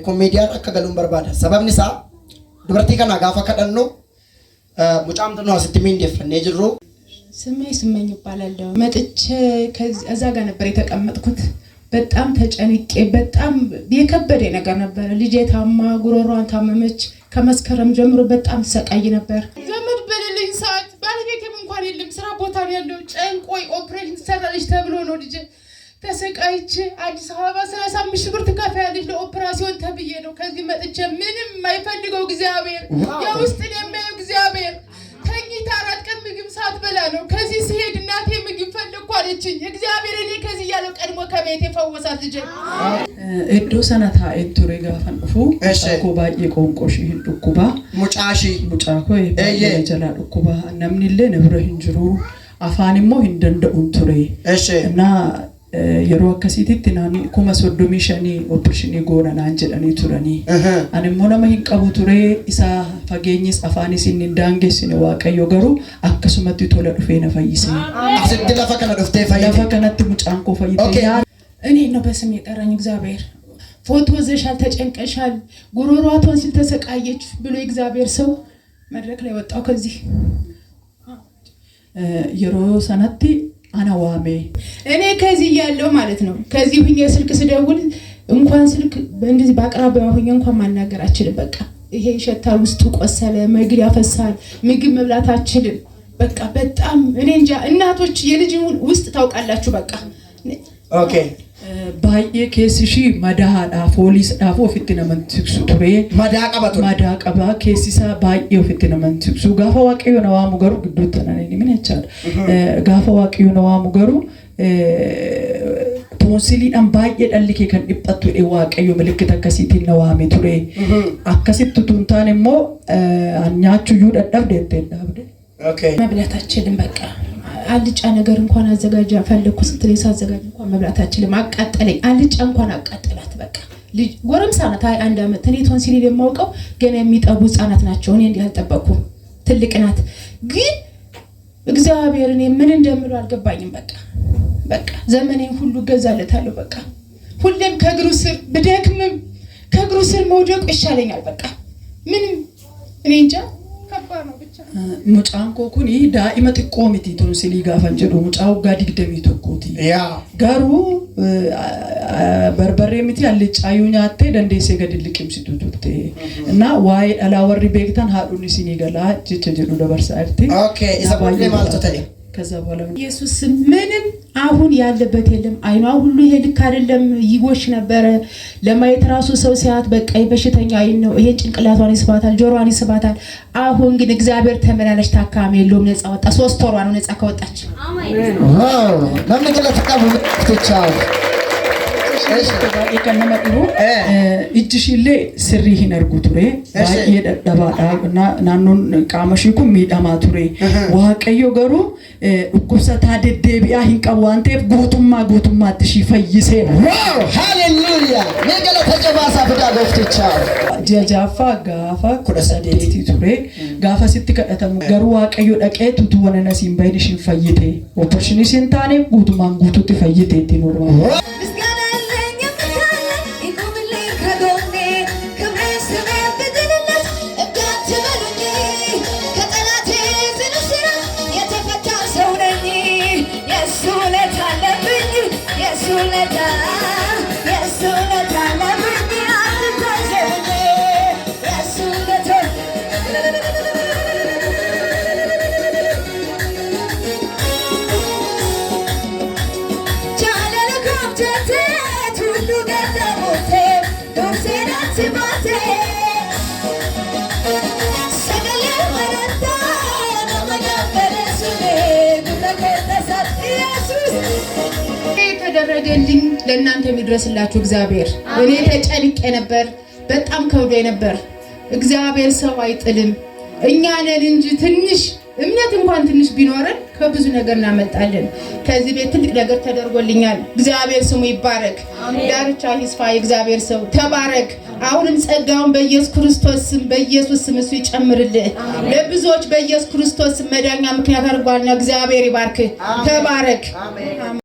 ኮሜዲያን አከገሉን በርባዳ ሰበብኒ ሳ ዱበርቲ ከና ጋፋ ከደኑ ሙጫምት ነው ስትሚን ደፍነ ጅሩ ስመኝ ይባላል። መጥቼ ከዛ ጋር ነበር የተቀመጥኩት። በጣም ተጨንቄ በጣም የከበደ ነገር ነበር። ልጄ ታማ ጉሮሯን ታመመች። ከመስከረም ጀምሮ በጣም ሰቃይ ነበር። ዘመድ በሌለኝ ሰዓት ባለቤቴም እንኳን የለም ስራ ቦታ ነው ያለው። ጨንቆይ ኦፕሬሽን ሰራልሽ ተብሎ ነው ልጄ ተሰቃይቼ አዲስ አበባ 35 ብር ትከፍያለሽ ለኦፕራሲዮን ተብዬ ነው ከዚህ መጥቼ ምንም የማይፈልገው እግዚአብሔር የውስጥን የሚያየው እግዚአብሔር ተኝታ 4 ቀን ምግብ ሳትበላ ነው ከዚህ ሲሄድ እናቴ ምግብ ፈልኩ አለችኝ። እግዚአብሔር እኔ ከዚህ ያለው ቀድሞ ከቤት የፈወሳት ልጄ እዶ ሰነታ እቱሬ ጋፋን ፉ ኮባ የቆንቆሽ ዱኩባ ሙጫኮ የጀላ ዱኩባ ነምንለ ነብረ እንጅሩ አፋንሞ እንደንደኡን ቱሬ እና yeroo akkasiitti naani kuma 35 operation goona jedhanii turani animmoo nama hin qabu ture isa fageenyis afaanis inni daangeessine waaqayyo garuu akkasumatti tola dhufee na fayyise asitti lafa kana dhuftee fayyite lafa kanatti mucaan koo fayyite እኔ ነው በስም የጠራኝ እግዚአብሔር ፎቶ ዘሻል ተጨንቀሻል ጉሮሯቷን ሲተሰቃየች ብሎ እግዚአብሔር ሰው መድረክ ላይ ወጣው ከዚህ yeroo sanatti ana waame እኔ ከዚህ ያለው ማለት ነው ከዚህ ሁኜ ስልክ ስደውል እንኳን ስልክ እንደዚህ ባቅራባው ሁኜ እንኳን ማናገር አችልም። በቃ ይሄ ሸታው ውስጡ ቆሰለ መግል ያፈሳል ምግብ መብላት አችልም። በቃ በጣም እኔ እንጃ እናቶች የልጅ ውስጥ ታውቃላችሁ። በቃ ኦኬ ባዬ ኬሲሺ መዳሃዳ ፖሊስ ዳፎ ፊትና መንትክሱ ቱሬ መዳቀባ ኬሲሳ ባዬ ፊትና መንትክሱ ጋፋ ዋቀዩ ነው አሙገሩ ግዱተና ነኝ ምን ያቻል ጋፋ ዋቀዩ ነው አሙገሩ ቶንሲሊን ባዬ ዳልኬ ከን ዲጳቱ ዋቀዩ ምልክት አከሲቲ ነው አሜ ቱሬ አከሲቱ ቱንታንሞ አኛቹ ይደዳብ ደደዳብ ኦኬ መብላታችንን በቃ አልጫ ነገር እንኳን አዘጋጃ ፈለኩ ስትለይ ሳዘጋጅ እንኳን መብላታችንን አቃጠለኝ። አልጫ እንኳን አቃጠላት። በቃ ልጅ ጎረምሳ ናት 21 አመት እኔ ቶንሲል የማውቀው ገና የሚጠቡ ህፃናት ናቸው። እኔ እንዲህ አልጠበኩም። ትልቅ ናት ግን እግዚአብሔር እኔ ምን እንደምለው አልገባኝም። በቃ ዘመኔን ሁሉ ገዛለታለሁ። በቃ ሁሌም ከእግሩ ስር ብደክምም ከእግሩ ስር መውደቅ ይሻለኛል። በቃ ምንም እኔ እንጃ mucaan koo kuni daa'ima xiqqoo miti tonsilii gaafan jedhu mucaa waggaa 21ti garuu barbaree miti allicaayyuu nyaattee dandeessee gadi liqimsitu turte እና waa'ee dhalaa warri beektan haadhuun isinii galaa jecha jedhu dabarsaa irti okay isa baay'ee maaltu ta'e ከዛ በኋላ ኢየሱስ ምንም አሁን ያለበት የለም። አይኗ ሁሉ ይሄ ልክ አይደለም ይጎሽ ነበር ለማየት ራሱ ሰው ሲያት በቃ በሽተኛ አይን ነው ይሄ ጭንቅላቷን ይስባታል ጆሮዋን ይስባታል። አሁን ግን እግዚአብሔር ተመላለሽ ታካሚ የለውም ነፃ ወጣ 3 ወሯ ነው ነፃ ከወጣች አሜን ዋው ለምን ተቀበሉ ተቻው ከነመጥሩ እጅሽሌ ስሪ ሂነርጉ ቱሬ ባዬ ደባዳና ናኑን ቃመሽኩ ሚዳማ ቱሬ ዋቀዮ ገሩ ቁብሰታ ደደቢያ ሂንቀብ ዋንቴፍ ጉቱማ ትሺ ፈይሴ ዋው ሃሌሉያ ነገለ ተጨባሳ ፍዳ ገፍትቻው ጀጃፋ ጋፋ ኩረሰዴቲ ቱሬ ጋፋ ሲትከደተሙ ገሩ ዋቀዮ ደቀቱ ቱወነነ ሲምባይድሽን ፈይቴ ኦፕሬሽን ታኔ ጉቱማን ጉቱት ፈይቴ ቲኖርማ ተደረገልኝ ለእናንተ የሚድረስላችሁ እግዚአብሔር እኔ ተጨንቄ ነበር በጣም ከብዶ ነበር። እግዚአብሔር ሰው አይጥልም እኛ ነን እንጂ ትንሽ እምነት እንኳን ትንሽ ቢኖረን ከብዙ ነገር እናመጣለን። ከዚህ ቤት ትልቅ ነገር ተደርጎልኛል። እግዚአብሔር ስሙ ይባረክ። ዳርቻ ይስፋ እግዚአብሔር ሰው ተባረክ። አሁንም ጸጋውን በኢየሱስ ክርስቶስ ስም እሱ ይጨምርልህ። ለብዙዎች በኢየሱስ ክርስቶስ መዳኛ ምክንያት አድርጓልና እግዚአብሔር ይባርክ። ተባረክ።